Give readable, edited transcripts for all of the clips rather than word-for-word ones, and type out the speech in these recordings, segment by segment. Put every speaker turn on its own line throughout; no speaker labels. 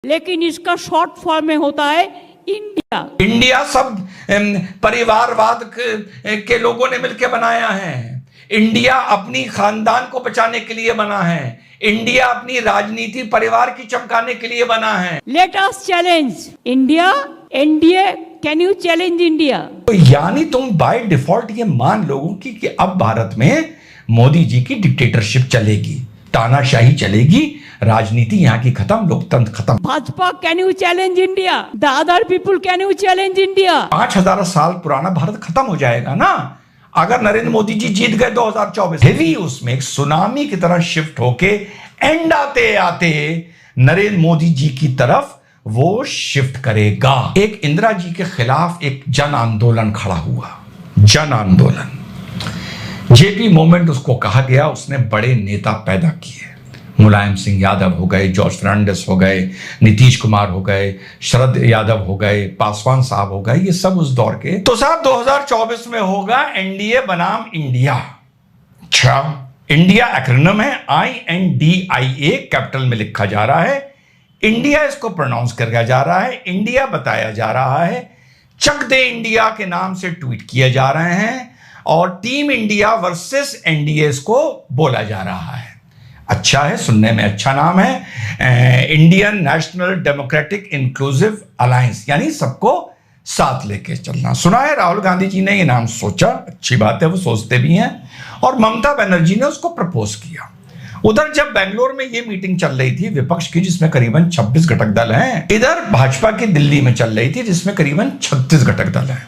लेकिन इसका short form में होता है इंडिया।
इंडिया सब परिवारवाद के लोगों ने मिलकर बनाया है। इंडिया अपनी खानदान को बचाने के लिए बना है। इंडिया अपनी राजनीति परिवार की चमकाने के लिए बना है।
Let us challenge India, NDA, can you challenge India?
तो यानी तुम बाय डिफॉल्ट ये मान लोगे कि अब भारत में मोदी जी की डिक्टेटरशिप चलेगी, तानाशाही चलेगी, राजनीति यहाँ की खत्म, लोकतंत्र खत्म।
Bhajpa can you challenge India? The other people can you challenge India?
5000 साल पुराना भारत खत्म हो जाएगा ना अगर नरेंद्र मोदी जी जीत गए 2024। हेवी उसमें एक सुनामी की तरह शिफ्ट होके एंड आते आते नरेंद्र मोदी जी की तरफ वो शिफ्ट करेगा। एक इंदिरा जी के खिलाफ एक जन आंदोलन खड़ा हुआ, जन आंदोलन, जेपी मूवमेंट उसको कहा गया। उसने बड़े नेता पैदा किए, मुलायम सिंह यादव हो गए, जॉर्ज फर्नांडिस हो गए, नीतीश कुमार हो गए, शरद यादव हो गए, पासवान साहब हो गए, ये सब उस दौर के। तो साहब 2024 में होगा एनडीए बनाम इंडिया। अच्छा, इंडिया एक्रोनिम है, INDIA कैपिटल में लिखा जा रहा है। इंडिया इसको प्रोनाउंस किया जा रहा है, इंडिया बताया जा रहा है। चक दे इंडिया के नाम से ट्वीट किए जा रहे हैं और टीम इंडिया वर्सेस एनडीए को बोला जा रहा है। अच्छा है, सुनने में अच्छा नाम है, Indian national democratic inclusive alliance, यानी सबको साथ लेके चलना। सुना है राहुल गांधी जी ने ये नाम सोचा, अच्छी बात है, वो सोचते भी हैं, और ममता बनर्जी ने उसको प्रपोज किया। उधर जब बेंगलोर में ये मीटिंग चल रही थी विपक्ष की, जिसमें करीबन 26 घटक दल हैं, इधर भाजपा की दिल्ली में चल रही थी जिसमें करीबन 36 घटक दल हैं।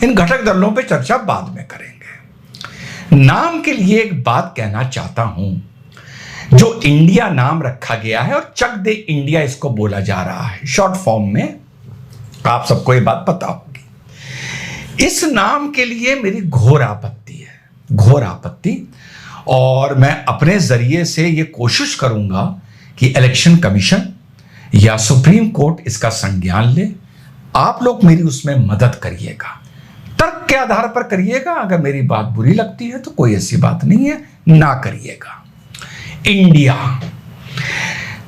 इन घटक दलों पे चर्चा बाद में करेंगे। नाम के लिए एक बात कहना चाहता हूं, जो इंडिया नाम रखा गया है और चक दे इंडिया इसको बोला जा रहा है शॉर्ट फॉर्म में, आप सबको ये बात पता होगी। इस नाम के लिए मेरी घोर आपत्ति है, घोर आपत्ति। और मैं अपने जरिए से ये कोशिश करूंगा कि इलेक्शन कमीशन या सुप्रीम कोर्ट इसका संज्ञान ले। आप लोग मेरी उसमें मदद करिएगा, तर्क के आधार पर करिएगा। अगर मेरी बात बुरी लगती है तो कोई ऐसी बात नहीं है, ना करिएगा। इंडिया,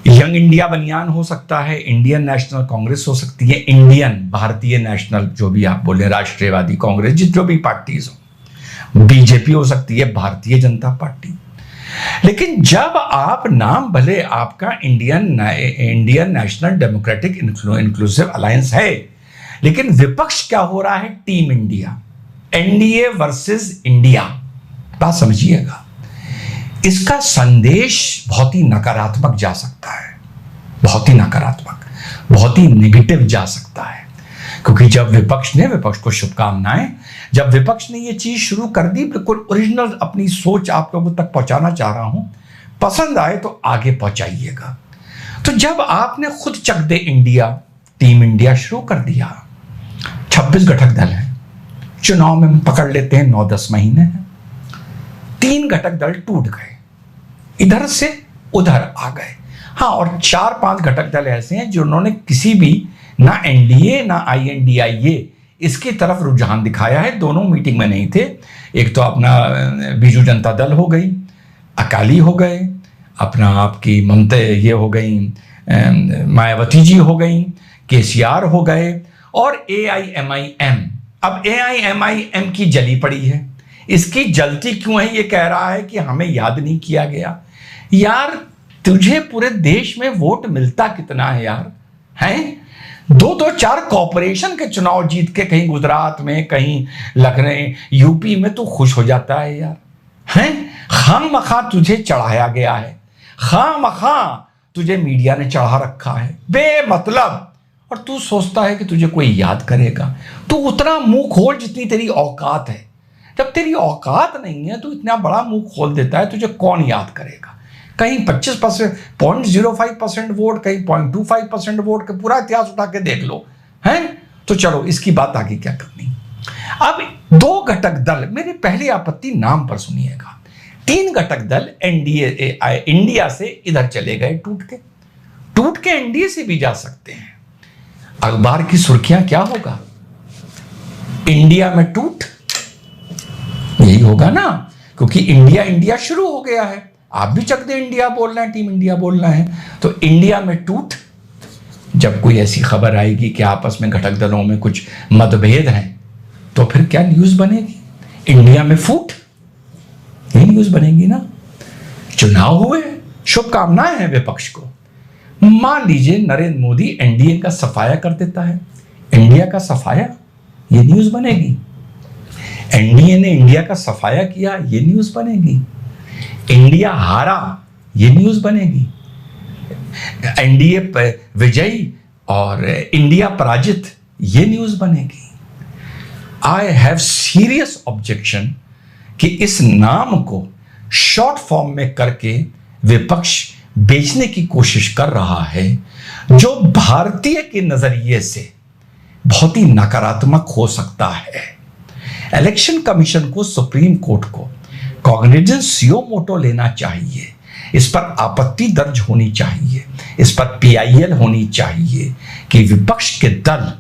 यंग इंडिया बनियान हो सकता है, इंडियन नेशनल कांग्रेस हो सकती है, इंडियन भारतीय नेशनल, जो भी आप बोले, राष्ट्रवादी कांग्रेस, जो भी पार्टीज हो, बीजेपी हो सकती है, भारतीय जनता पार्टी। लेकिन जब आप नाम भले आपका Indian national democratic inclusive alliance है, लेकिन विपक्ष क्या हो रहा है? Team India, NDA versus India. बात समझिएगा, इसका संदेश बहुत ही नकारात्मक जा सकता है, बहुत ही नकारात्मक, बहुत ही नेगेटिव जा सकता है। क्योंकि जब विपक्ष को शुभकामनाएं, जब विपक्ष ने ये चीज शुरू कर दी, बिल्कुल ओरिजिनल अपनी सोच आप लोगों तक पहुंचाना चाह रहा हूं, पसंद आए तो आगे पहुंचाइएगा। तो जब आपने खुद चक दे इंडिया, टीम इंडिया शुरू कर दिया, 26 घटक दल हैं, चुनाव में पकड़ लेते हैं 9-10 महीने हैं, 3 घटक दल टूट गए, इधर से उधर आ गए। हाँ, और 4-5 घटक दल ऐसे हैं जिन्होंने किसी भी, ना एनडीए ना INDIA, इसकी तरफ रुझान दिखाया है। दोनों मीटिंग में नहीं थे। एक तो अपना बीजू जनता दल हो गई, अकाली हो गए, अपना आपकी ममता ये हो गई, मायावती जी हो गई, KCR हो गए, और AIMIM। अब AIMIM की जली पड़ी है। इसकी जलती क्यों है? ये कह रहा है कि हमें याद नहीं किया गया। यार, तुझे पूरे देश में वोट मिलता कितना है यार? हैं 2-4 कॉर्पोरेशन के चुनाव जीत के कहीं गुजरात में, कहीं लखनऊ, यूपी में तू खुश हो जाता है यार? हैं खामखा तुझे चढ़ाया गया है, खामखा तुझे मीडिया ने चढ़ा रखा है बेमतलब, और तू सोचता है कि तुझे कोई याद करेगा। तू उतना मुंह खोल जितनी तेरी औकात है। जब तेरी औकात नहीं है तो इतना बड़ा मुंह खोल देता है, तुझे कौन याद करेगा? कहीं 25%, 0.05% वोट, कहीं 0.25% वोट, का पूरा इतिहास उठा के देख लो, हैं? तो चलो, इसकी बात आगे क्या करनी। अब 2 घटक दल, मेरी पहली आपत्ति नाम पर सुनिएगा। 3 घटक दल इंडिया से इधर चले गए, टूट के एनडीए से भी जा सकते हैं। अखबार की सुर्खियां क्या होगा? इंडिया में टूट, यही होगा ना, क्योंकि इंडिया शुरू हो गया है। आप भी चक दे इंडिया बोल रहे हैं, टीम इंडिया बोल रहे हैं, तो इंडिया में टूट, जब कोई ऐसी खबर आएगी कि आपस में घटक दलों में कुछ मतभेद हैं, तो फिर क्या न्यूज बनेगी? इंडिया में फूट, यही न्यूज बनेगी ना। चुनाव हुए, शुभकामनाएं हैं विपक्ष को। मान लीजिए नरेंद्र मोदी एनडीए का सफाया कर देता है, इंडिया का सफाया, ये न्यूज बनेगी। एनडीए ने इंडिया का सफाया किया, ये न्यूज बनेगी। इंडिया हारा, ये न्यूज बनेगी। एनडीए विजयी और इंडिया पराजित, ये न्यूज बनेगी। आई हैव सीरियस ऑब्जेक्शन कि इस नाम को शॉर्ट फॉर्म में करके विपक्ष बेचने की कोशिश कर रहा है, जो भारतीय के नजरिए से बहुत ही नकारात्मक हो सकता है। इलेक्शन कमीशन को, सुप्रीम कोर्ट को कॉग्निजेंस सियो मोटो लेना चाहिए, इस पर आपत्ति दर्ज होनी चाहिए, इस पर पीआईएल होनी चाहिए कि विपक्ष के दल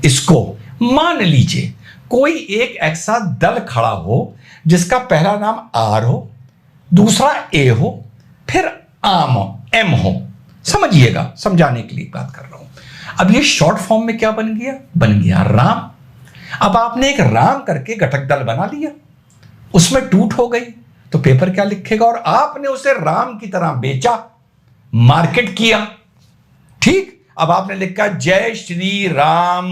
इसको, मान लीजिए कोई एक ऐसा दल खड़ा हो जिसका पहला नाम आर हो, दूसरा ए हो, फिर एम हो। समझिएगा, समझाने के लिए बात कर रहा हूं। अब ये शॉर्ट फॉर्म में क्या बन गया? बन गया राम। अब आपने एक राम करके घटक दल बना लिया, उसमें टूट हो गई, तो पेपर क्या लिखेगा? और आपने उसे राम की तरह बेचा, मार्केट किया। ठीक, अब आपने लिखा जय श्री राम।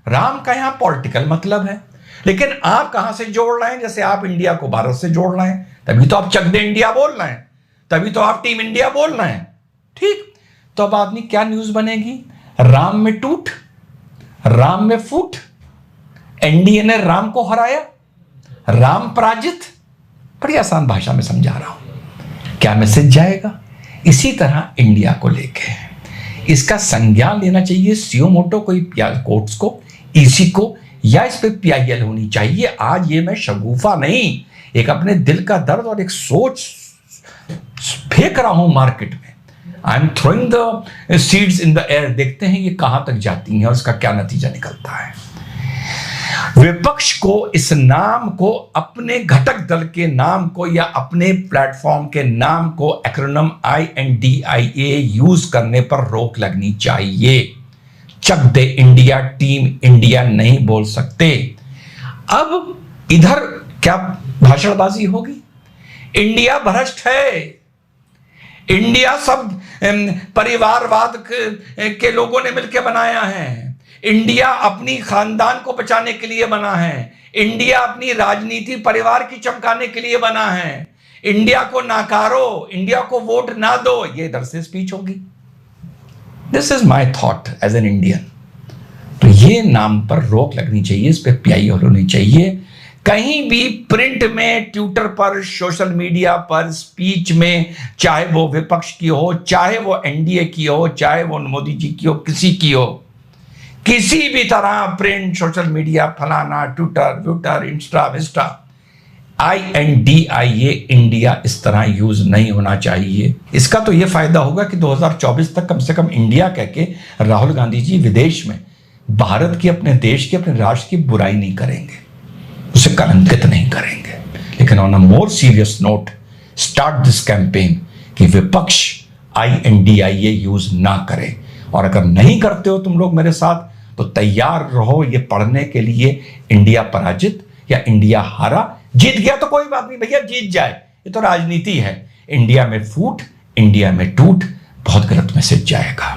राम का यहां पॉलिटिकल मतलब है, लेकिन आप कहां से जोड़ रहे हैं? जैसे आप इंडिया को भारत से जोड़ रहे हैं, तभी तो आप चक दे इंडिया बोल रहे हैं, तभी तो आप टीम इंडिया बोल रहे हैं। ठीक, तो अब आदमी क्या न्यूज बनेगी? राम में टूट, राम में फूट, एनडीए ने राम को हराया, राम पराजित। बड़ी आसान भाषा में समझा रहा हूं, क्या मैसेज जाएगा? इसी तरह इंडिया को लेके इसका संज्ञान लेना चाहिए सीओ मोटो को, कोर्ट्स को, ईसी को, या इस पे पीआईएल होनी चाहिए। आज ये मैं शगुफा नहीं, एक अपने दिल का दर्द और एक सोच फेंक रहा हूं मार्केट में। I am throwing the seeds in the air. देखते हैं ये कहां तक जाती हैं और इसका क्या नतीजा निकलता है। विपक्ष को इस नाम को, अपने घटक दल के नाम को या अपने प्लेटफॉर्म के नाम को एक्रोनिम INDIA यूज करने पर रोक लगनी चाहिए। चक दे इंडिया, टीम इंडिया नहीं बोल सकते। अब इधर क्या भाषणबाजी होगी? इंडिया भ्रष्ट है, इंडिया सब परिवारवाद के लोगों ने मिलकर बनाया है, इंडिया अपनी खानदान को बचाने के लिए बना है, इंडिया अपनी राजनीति परिवार की चमकाने के लिए बना है, इंडिया को नाकारो, इंडिया को वोट ना दो, ये इधर से स्पीच होगी। This is my thought as an Indian. तो ये नाम पर रोक लगनी चाहिए, इस पर पीआईएल होनी चाहिए। कहीं भी प्रिंट में, ट्विटर पर, सोशल मीडिया पर, स्पीच में, चाहे वो विपक्ष की हो, चाहे वो एनडीए की हो, चाहे वो मोदी जी की हो, किसी की हो, किसी भी तरह प्रिंट, सोशल मीडिया, फलाना, ट्विटर, इंस्टा, INDIA इंडिया इस तरह यूज नहीं होना चाहिए। इसका तो यह फायदा होगा कि 2024 तक कम से कम इंडिया कह के राहुल गांधी जी विदेश में भारत की, अपने देश की, अपने राष्ट्र की बुराई नहीं करेंगे, उसे कलंकित नहीं करेंगे। लेकिन on a more serious note, start this campaign कि विपक्ष INDIA यूज ना करे। और अगर नहीं करते हो तुम लोग मेरे साथ, तो तैयार रहो ये पढ़ने के लिए, इंडिया पराजित या इंडिया हारा। जीत गया तो कोई बात नहीं भैया, जीत जाए, ये तो राजनीति है। इंडिया में फूट, इंडिया में टूट, बहुत गलत मैसेज जाएगा।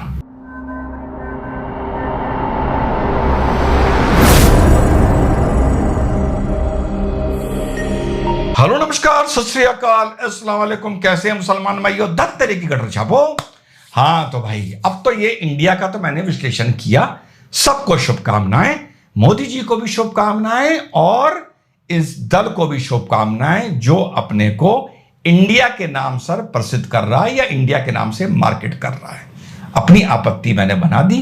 हेलो, नमस्कार, सत श्री अकाल, अस्सलाम वालेकुम। कैसे हैं मुसलमान भाइयों? दत्त तरह की गटर छापो। हाँ तो भाई, अब तो ये इंडिया का तो मैंने विश्लेषण किया। सबको शुभकामनाएं, मोदी जी को भी शुभकामनाएं और इस दल को भी शुभकामनाएं जो अपने को इंडिया के नाम से प्रसिद्ध कर रहा है या इंडिया के नाम से मार्केट कर रहा है। अपनी आपत्ति मैंने बना दी।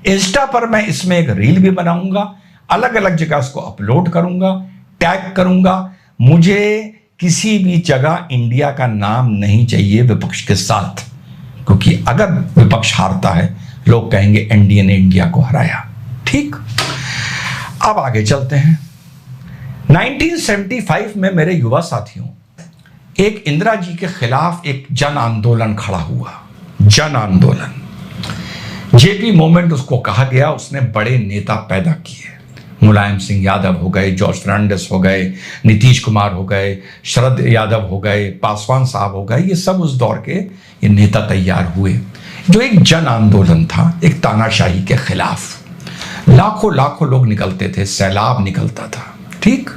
इंस्टा पर मैं इसमें एक रील भी बनाऊंगा, अलग अलग जगह उसको अपलोड करूंगा, टैग करूंगा। मुझे किसी भी जगह इंडिया का नाम नहीं चाहिए विपक्ष के साथ, क्योंकि अगर विपक्ष हारता है लोग कहेंगे एनडीए ने इंडिया को हराया। ठीक, अब आगे चलते हैं। 1975 में मेरे युवा साथियों, एक इंदिरा जी के खिलाफ एक जन आंदोलन खड़ा हुआ। जन आंदोलन जेपी मूवमेंट उसको कहा गया, उसने बड़े नेता पैदा किए। मुलायम सिंह यादव हो गए, जॉर्ज फर्नांडिस हो गए, नीतीश कुमार हो गए, शरद यादव हो गए, पासवान साहब हो गए, ये सब उस दौर के ये नेता तैयार हुए जो एक जन आंदोलन था, एक तानाशाही के खिलाफ। लाखों लाखों लोग निकलते थे, सैलाब निकलता था। ठीक,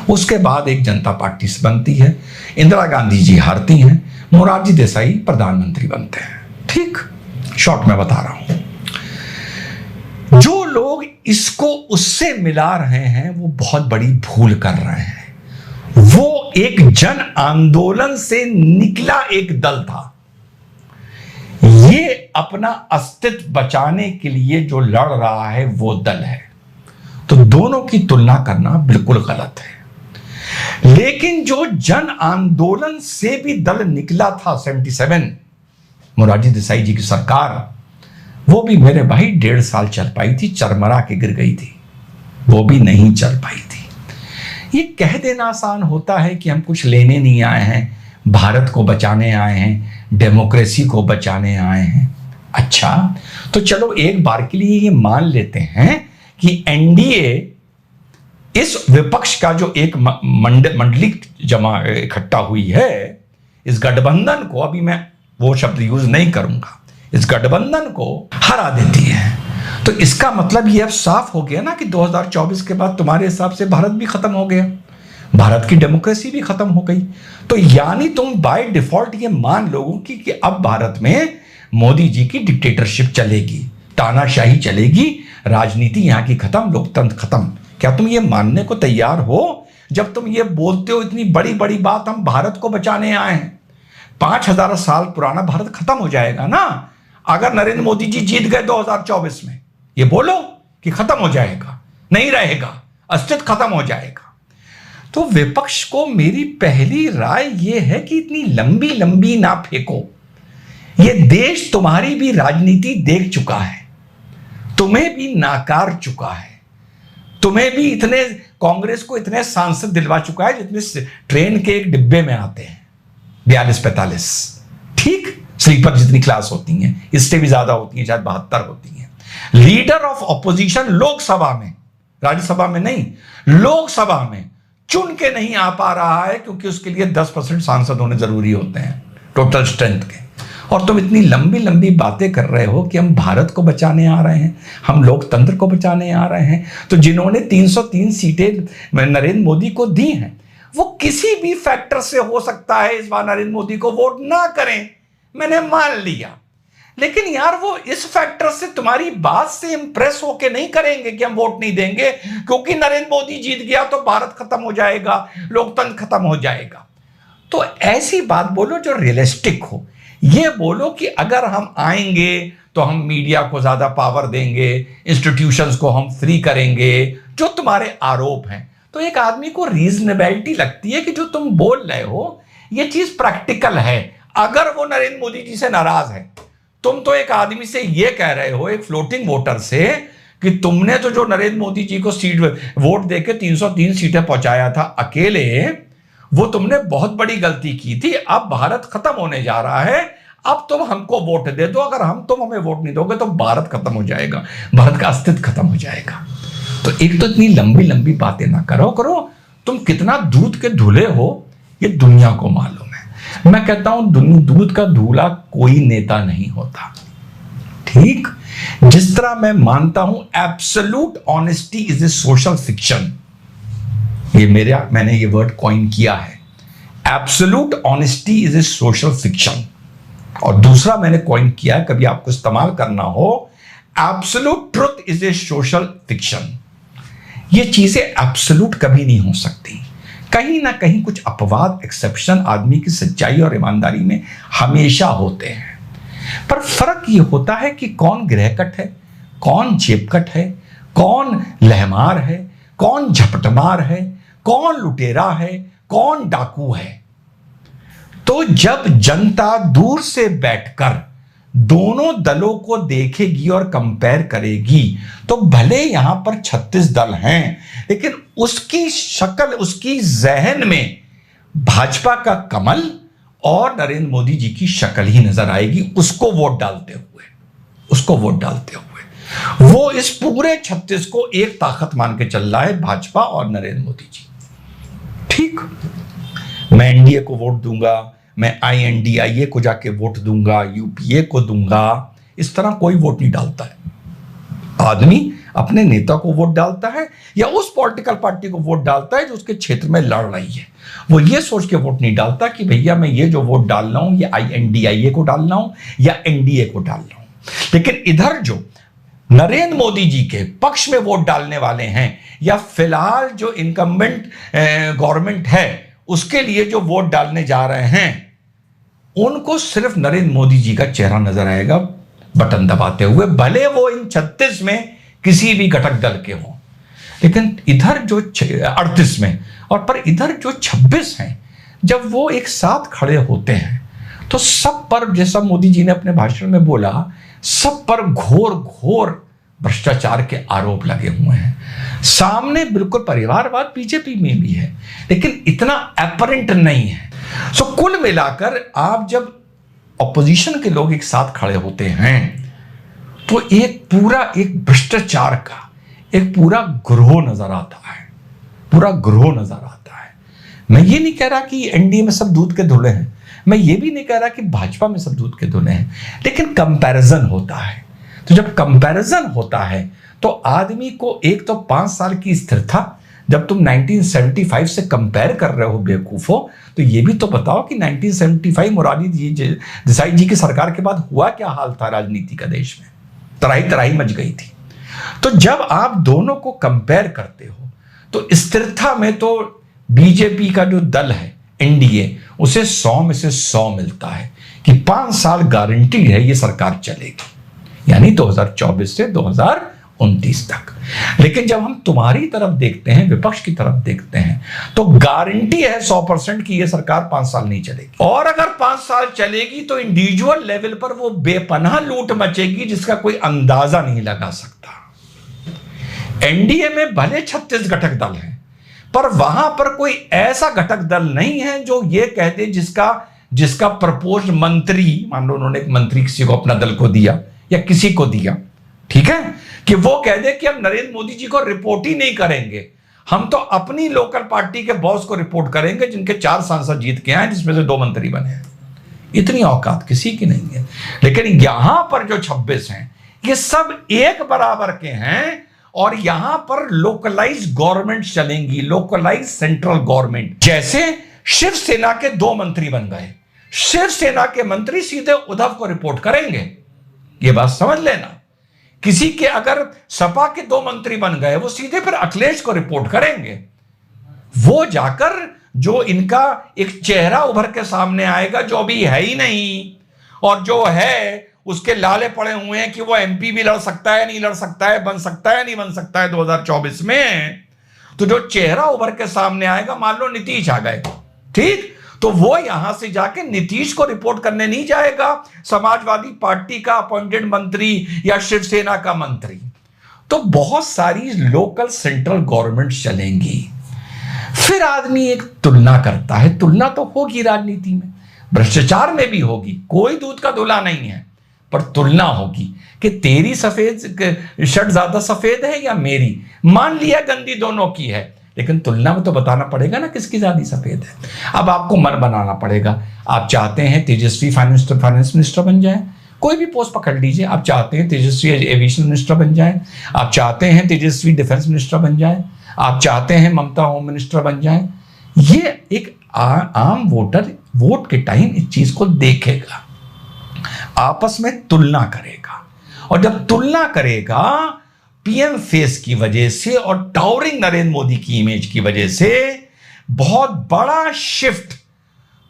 उसके बाद एक जनता पार्टी से बनती है, इंदिरा गांधी जी हारती हैं, मोरारजी देसाई प्रधानमंत्री बनते हैं। ठीक, शॉर्ट में बता रहा हूं। जो लोग इसको उससे मिला रहे हैं वो बहुत बड़ी भूल कर रहे हैं। वो एक जन आंदोलन से निकला एक दल था। ये अपना अस्तित्व बचाने के लिए जो लड़ रहा है वो दल है। तो दोनों की तुलना करना बिल्कुल गलत है। लेकिन जो जन आंदोलन से भी दल निकला था 77, मोरारजी देसाई जी की सरकार, वो भी मेरे भाई 1.5 साल चल पाई थी, चरमरा के गिर गई थी, वो भी नहीं चल पाई थी। ये कह देना आसान होता है कि हम कुछ लेने नहीं आए हैं, भारत को बचाने आए हैं, डेमोक्रेसी को बचाने आए हैं। अच्छा, तो चलो एक बार के लिए ये मान लेते हैं कि एनडीए इस विपक्ष का जो एक मंडलिक जमा इकट्ठा हुई है, इस गठबंधन को, अभी मैं वो शब्द यूज नहीं करूंगा, इस गठबंधन को हरा देती है। तो इसका मतलब ये अब साफ हो गया ना कि 2024 के बाद तुम्हारे हिसाब से भारत भी खत्म हो गया, भारत की डेमोक्रेसी भी खत्म हो गई। तो यानी तुम बाय डिफॉल्ट ये मान लोगे कि अब भारत में मोदी जी की डिक्टेटरशिप चलेगी, तानाशाही चलेगी, राजनीति यहां की खत्म, लोकतंत्र खत्म। क्या तुम ये मानने को तैयार हो? जब तुम ये बोलते हो इतनी बड़ी बड़ी बात, हम भारत को बचाने आए हैं, 5000 साल पुराना भारत खत्म हो जाएगा ना अगर नरेंद्र मोदी जी जीत गए 2024 में। ये बोलो कि खत्म हो जाएगा, नहीं रहेगा, अस्तित्व खत्म हो जाएगा। तो विपक्ष को मेरी पहली राय यह है कि इतनी लंबी लंबी ना फेंको। ये देश तुम्हारी भी राजनीति देख चुका है, तुम्हें भी नाकार चुका है, तुम्हें भी इतने, कांग्रेस को इतने सांसद दिलवा चुका है जितने ट्रेन के एक डिब्बे में आते हैं, 42-45। ठीक, स्लीपर जितनी क्लास होती हैं, इससे भी ज्यादा होती हैं, शायद 72 होती हैं। लीडर ऑफ ऑपोजिशन लोकसभा में, राज्यसभा में नहीं, लोकसभा में चुन के नहीं आ पा रहा है क्योंकि उसके लिए 10% सांसद होने जरूरी होते हैं टोटल स्ट्रेंथ के। और तुम इतनी लंबी लंबी बातें कर रहे हो कि हम भारत को बचाने आ रहे हैं, हम लोकतंत्र को बचाने आ रहे हैं। तो जिन्होंने 303 सीटें नरेंद्र मोदी को दी हैं, वो किसी भी फैक्टर से हो सकता है इस बार नरेंद्र मोदी को वोट ना करें, मैंने मान लिया। लेकिन यार वो इस फैक्टर से, तुम्हारी बात से इंप्रेस होके नहीं करेंगे कि हम वोट नहीं देंगे क्योंकि नरेंद्र मोदी जीत गया तो भारत खत्म हो जाएगा, लोकतंत्र खत्म हो जाएगा। तो ऐसी बात बोलो जो रियलिस्टिक हो। ये बोलो कि अगर हम आएंगे तो हम मीडिया को ज्यादा पावर देंगे, इंस्टीट्यूशंस को हम फ्री करेंगे, जो तुम्हारे आरोप हैं। तो एक आदमी को रीजनेबिलिटी लगती है कि जो तुम बोल रहे हो ये चीज प्रैक्टिकल है। अगर वो नरेंद्र मोदी जी से नाराज है, तुम तो एक आदमी से ये कह रहे हो, एक फ्लोटिंग वोटर से, कि तुमने तो जो नरेंद्र मोदी जी को सीट वोट देके 303 सीटें पहुंचाया था अकेले, वो तुमने बहुत बड़ी गलती की थी। अब भारत खत्म होने जा रहा है, अब तुम हमको वोट दे दो, अगर तुम हमें वोट नहीं दोगे तो भारत खत्म हो जाएगा, भारत का अस्तित्व खत्म हो जाएगा। तो एक तो इतनी लंबी लंबी बातें ना करो, तुम कितना दूध के धुले हो ये दुनिया को मालूम है। मैं कहता हूं दूध का धूला कोई नेता नहीं होता। ठीक, जिस तरह मैं मानता हूं absolute honesty is a social fiction, ये मैंने ये वर्ड कॉइन किया है, absolute honesty is a social fiction. और दूसरा मैंने कॉइन किया है, कभी आपको इस्तेमाल करना हो, absolute truth is a social fiction. ये चीजें एब्सोल्यूट कभी नहीं हो सकती, कहीं ना कहीं कुछ अपवाद, एक्सेप्शन आदमी की सच्चाई और ईमानदारी में हमेशा होते हैं। पर फर्क ये होता है कि कौन गृहकट है, कौन जेबकट है, कौन लहमार है, कौन झपटमार है, कौन लुटेरा है, कौन डाकू है। तो जब जनता दूर से बैठकर दोनों दलों को देखेगी और कंपेयर करेगी, तो भले यहां पर 36 दल हैं, लेकिन उसकी शक्ल, उसकी जहन में भाजपा का कमल और नरेंद्र मोदी जी की शक्ल ही नजर आएगी उसको वोट डालते हुए। उसको वोट डालते हुए। वो इस पूरे 36 को एक ताकत मान के चल रहा है, भाजपा और नरेंद्र मोदी जी। ठीक, मैं एनडीए को वोट दूंगा, मैं INDIA को जाके वोट दूंगा, UPA को दूंगा, इस तरह कोई वोट नहीं डालता है। आदमी अपने नेता को वोट डालता है या उस पॉलिटिकल पार्टी को वोट डालता है जो उसके क्षेत्र में लड़ रही है। वो ये सोच के वोट नहीं डालता कि भैया मैं ये जो वोट डाल रहा हूं ये INDIA को डाल रहा हूं या NDA को डाल रहा हूं। लेकिन इधर जो नरेंद्र मोदी जी के पक्ष में वोट डालने वाले हैं या फिलहाल जो इनकम्बेंट गवर्नमेंट है उसके लिए जो वोट डालने जा रहे हैं, उनको सिर्फ नरेंद्र मोदी जी का चेहरा नजर आएगा बटन दबाते हुए, भले वो इन 36 में किसी भी घटक दल के हों। लेकिन इधर जो 38 में और पर इधर जो 26 हैं, जब वो एक साथ खड़े होते हैं तो सब पर, जैसा मोदी जी ने अपने भाषण में बोला, सब पर घोर घोर भ्रष्टाचार के आरोप लगे हुए हैं। सामने बिल्कुल परिवारवाद बीजेपी में भी है, लेकिन इतना अपरेंट नहीं है। सो कुल मिलाकर आप जब ऑपोजिशन के लोग एक साथ खड़े होते हैं तो एक भ्रष्टाचार का एक पूरा ग्रोह नजर आता है, पूरा ग्रोह नजर आता है। मैं ये नहीं कह रहा कि एनडीए में सब दूध के धुले हैं, मैं ये भी नहीं कह रहा कि भाजपा में सब दूध के धुले हैं, लेकिन कंपैरिजन होता है। तो जब कंपैरिजन होता है तो आदमी को एक तो 5 साल की स्थिरता, जब तुम 1975 से कंपेयर कर रहे हो बेवकूफो, तो ये भी तो बताओ कि 1975 मोरारजी देसाई जी की सरकार के बाद हुआ क्या हाल था राजनीति का देश में, तराई तराई मच गई थी। तो जब आप दोनों को कंपेयर करते हो तो स्थिरता में तो बीजेपी का जो दल है एनडीए, उसे 100 में से 100 मिलता है कि 5 साल गारंटी है ये सरकार चलेगी, यानी 2024 से 2029 तक। लेकिन जब हम तुम्हारी तरफ देखते हैं, विपक्ष की तरफ देखते हैं, तो गारंटी है 100% की ये सरकार 5 साल नहीं चलेगी। और अगर 5 साल चलेगी तो इंडिविजुअल लेवल पर वो बेपनाह लूट मचेगी जिसका कोई अंदाजा नहीं लगा सकता। एनडीए में भले 36 घटक दल हैं, पर वहां पर कोई ऐसा घटक दल नहीं है जो ये कह दे जिसका प्रपोज्ड मंत्री, मान लो उन्होंने एक मंत्री किसी को अपना दल को दिया या किसी को दिया, ठीक है, कि वो कह दे कि हम नरेंद्र मोदी जी को रिपोर्ट ही नहीं करेंगे, हम तो अपनी लोकल पार्टी के बॉस को रिपोर्ट करेंगे जिनके 4 सांसद जीत के आए, जिसमें से 2 मंत्री बने हैं। इतनी औकात किसी की नहीं है। लेकिन यहां पर जो 26 हैं ये सब एक बराबर के हैं और यहां पर लोकलाइज गवर्नमेंट चलेंगी, लोकलाइज सेंट्रल गवर्नमेंट। जैसे शिवसेना के 2 मंत्री बन गए, शिवसेना के मंत्री सीधे उद्धव को रिपोर्ट करेंगे, ये बात समझ लेना। किसी के अगर सपा के 2 मंत्री बन गए, वो सीधे फिर अखिलेश को रिपोर्ट करेंगे। वो जाकर जो इनका एक चेहरा उभर के सामने आएगा जो अभी है ही नहीं, और जो है उसके लाले पड़े हुए हैं कि वो एमपी भी लड़ सकता है, नहीं लड़ सकता है, बन सकता है, नहीं बन सकता है 2024 में, तो जो चेहरा उभर के सामने आएगा, मान लो नीतीश आ गए, ठीक, तो वो यहां से जाके नीतीश को रिपोर्ट करने नहीं जाएगा समाजवादी पार्टी का अपॉइंटेड मंत्री या शिवसेना का मंत्री। तो बहुत सारी लोकल सेंट्रल गवर्नमेंट चलेंगी। फिर आदमी एक तुलना करता है, तुलना तो होगी राजनीति में, भ्रष्टाचार में भी होगी, कोई दूध का धुला नहीं है, पर तुलना होगी कि तेरी सफेद शर्ट ज्यादा सफेद है या मेरी। मान लिया गंदी दोनों की है, लेकिन तुलना में तो बताना पड़ेगा ना किसकी ज्यादा सफेद है। अब आपको मन बनाना पड़ेगा। आप चाहते हैं तेजस्वी फाइनेंस मिनिस्टर बन जाए, कोई भी पोस्ट पकड़ लीजिए। आप चाहते हैं तेजस्वी एविएशन मिनिस्टर बन जाए, आप चाहते हैं तेजस्वी डिफेंस मिनिस्टर बन जाए, आप चाहते हैं ममता होम मिनिस्टर बन जाए। ये एक आम वोटर वोट के टाइम इस चीज को देखेगा, आपस में तुलना करेगा, और जब तुलना करेगा पीएम फेस की वजह से और टावरिंग नरेंद्र मोदी की इमेज की वजह से बहुत बड़ा शिफ्ट,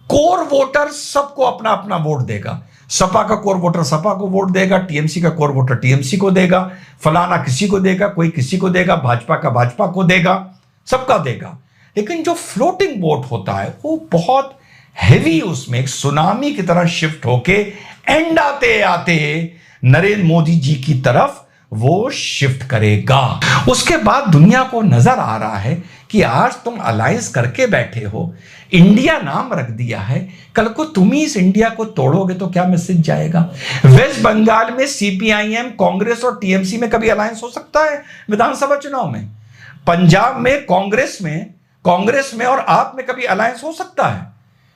कोर वोटर सबको अपना अपना वोट देगा। सपा का कोर वोटर सपा को वोट देगा, टीएमसी का कोर वोटर टीएमसी को देगा, फलाना किसी को देगा, कोई किसी को देगा, भाजपा का भाजपा को देगा, सबका देगा। लेकिन जो फ्लोटिंग वोट होता है वो बहुत हैवी, उसमें एक सुनामी की तरह शिफ्ट होके एंड आते आते नरेंद्र मोदी जी की तरफ वो शिफ्ट करेगा। उसके बाद दुनिया को नजर आ रहा है कि आज तुम अलायंस करके बैठे हो, इंडिया नाम रख दिया है, कल को तुम ही इस इंडिया को तोड़ोगे तो क्या मैसेज जाएगा? वेस्ट बंगाल में सीपीआईएम, कांग्रेस और टीएमसी में कभी अलायंस हो सकता है विधानसभा चुनाव में? पंजाब में कांग्रेस में और आप में कभी अलायंस हो सकता है?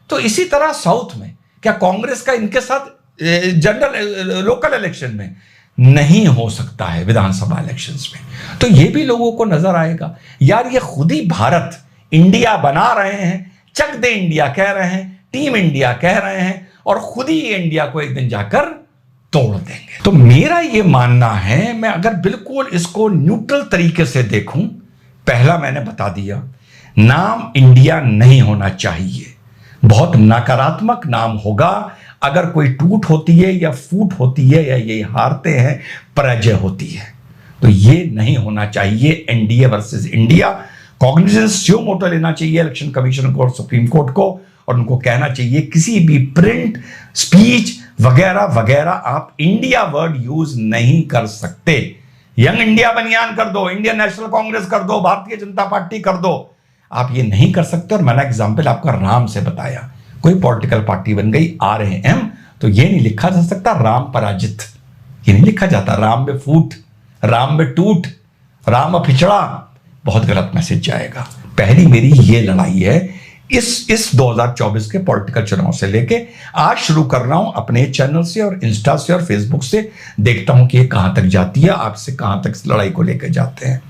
तो इसी तरह साउथ में क्या कांग्रेस का इनके साथ जनरल लोकल इलेक्शन में नहीं हो सकता है, विधानसभा इलेक्शंस में? तो यह भी लोगों को नजर आएगा, यार ये खुद ही भारत इंडिया बना रहे हैं, चक दे इंडिया कह रहे हैं, टीम इंडिया कह रहे हैं, और खुद ही इंडिया को एक दिन जाकर तोड़ देंगे। तो मेरा यह मानना है, मैं अगर बिल्कुल इसको न्यूट्रल तरीके से देखूं, पहला मैंने बता दिया, नाम इंडिया नहीं होना चाहिए, बहुत नकारात्मक नाम होगा। अगर कोई टूट होती है या फूट होती है या ये हारते हैं, पराजय होती है, तो ये नहीं होना चाहिए। एनडीए वर्सेस इंडिया, कॉग्निजेंस जो मोटो लेना चाहिए इलेक्शन कमीशन को और सुप्रीम कोर्ट को, और उनको कहना चाहिए किसी भी प्रिंट, स्पीच वगैरह वगैरह आप इंडिया वर्ड यूज नहीं कर सकते। यंग इंडिया बनियान कर दो, इंडियन नेशनल कांग्रेस कर दो, भारतीय जनता पार्टी कर दो, आप ये नहीं कर सकते। और मैंने एग्जाम्पल आपका राम से बताया, कोई पॉलिटिकल पार्टी बन गई RAM, तो ये नहीं लिखा जा सकता राम पराजित, ये नहीं लिखा जाता, राम में फूट, राम में टूट, राम पिछड़ा, बहुत गलत मैसेज जाएगा। पहली मेरी ये लड़ाई है इस 2024 के पॉलिटिकल चुनाव से लेके आज शुरू कर रहा हूं अपने चैनल से और इंस्टा से और फेसबुक से, देखता हूं कि ये कहां तक जाती है, आपसे कहां तक इस लड़ाई को लेकर जाते हैं।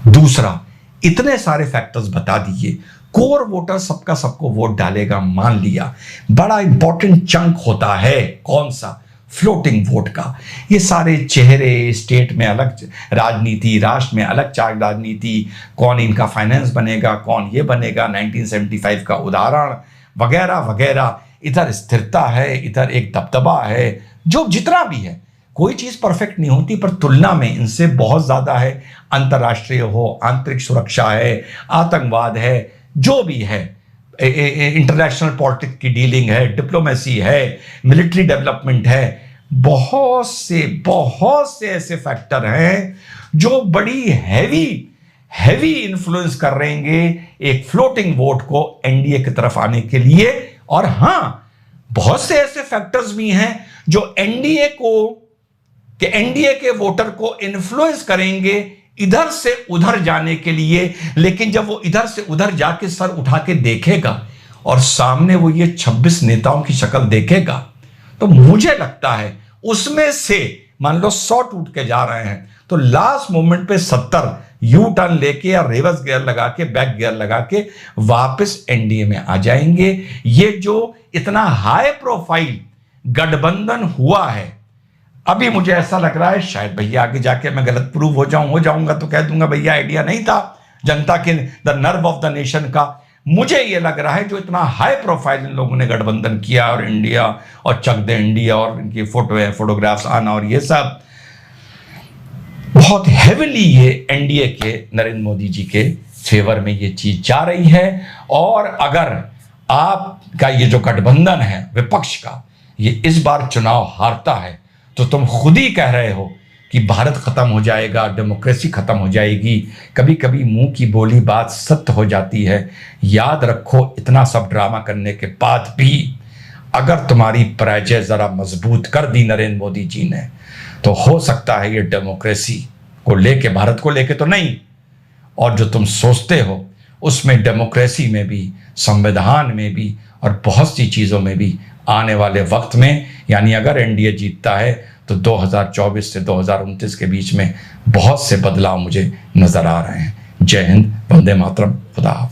दूसरा, इतने सारे फैक्टर्स बता दिए, कोर वोटर सबका सबको वोट डालेगा, मान लिया, बड़ा इंपॉर्टेंट चंक होता है कौन सा? फ्लोटिंग वोट का। ये सारे चेहरे, स्टेट में अलग राजनीति, राष्ट्र में अलग चार राजनीति, कौन इनका फाइनेंस बनेगा, कौन ये बनेगा, 1975 का उदाहरण वगैरह वगैरह, इधर स्थिरता है, इधर एक दबदबा है, जो जितना भी है, कोई चीज परफेक्ट नहीं होती, पर तुलना में इनसे बहुत ज्यादा है। अंतरराष्ट्रीय हो, आंतरिक सुरक्षा है, आतंकवाद है, जो भी है, इंटरनेशनल पॉलिटिक्स की डीलिंग है, डिप्लोमेसी है, मिलिट्री डेवलपमेंट है, बहुत से ऐसे फैक्टर हैं जो बड़ी हैवी इन्फ्लुएंस कर रहेंगे एक फ्लोटिंग वोट को एनडीए की तरफ आने के लिए। और हां, बहुत से ऐसे फैक्टर्स भी हैं जो एनडीए के वोटर को इन्फ्लुएंस करेंगे इधर से उधर जाने के लिए। लेकिन जब वो इधर से उधर जाके सर उठा के देखेगा और सामने वो ये 26 नेताओं की शक्ल देखेगा, तो मुझे लगता है उसमें से मान लो 100 टूट के जा रहे हैं, तो लास्ट मोमेंट पे 70 यू टर्न लेके या रिवर्स गियर लगा के, बैक गियर लगा के वापस एनडीए में आ जाएंगे। ये जो इतना हाई प्रोफाइल गठबंधन हुआ है, अभी मुझे ऐसा लग रहा है शायद भैया आगे जाके मैं गलत प्रूव हो जाऊंगा तो कह दूंगा भैया आइडिया नहीं था जनता के, the nerve of the nation का। मुझे ये लग रहा है जो इतना हाई प्रोफाइल इन लोगों ने गठबंधन किया और इंडिया और चक दे इंडिया और इनकी फोटोग्राफ्स आना और ये सब, बहुत हेविली ये एनडीए के नरेंद्र मोदी जी के फेवर में ये चीज जा रही है। और अगर आपका ये जो गठबंधन है विपक्ष का, ये इस बार चुनाव हारता है, तो तुम खुद ही कह रहे हो कि भारत खत्म हो जाएगा, डेमोक्रेसी खत्म हो जाएगी। कभी कभी मुंह की बोली बात सत्य हो जाती है। याद रखो, इतना सब ड्रामा करने के बाद भी अगर तुम्हारी पराजय जरा मजबूत कर दी नरेंद्र मोदी जी ने, तो हो सकता है ये डेमोक्रेसी को लेके, भारत को लेके तो नहीं, और जो तुम सोचते हो उसमें डेमोक्रेसी में भी, संविधान में भी और बहुत सी चीजों में भी आने वाले वक्त में, यानी अगर एनडीए जीतता है तो 2024 से 2029 के बीच में बहुत से बदलाव मुझे नजर आ रहे हैं। जय हिंद, वंदे मातरम, खुदा हाफिज।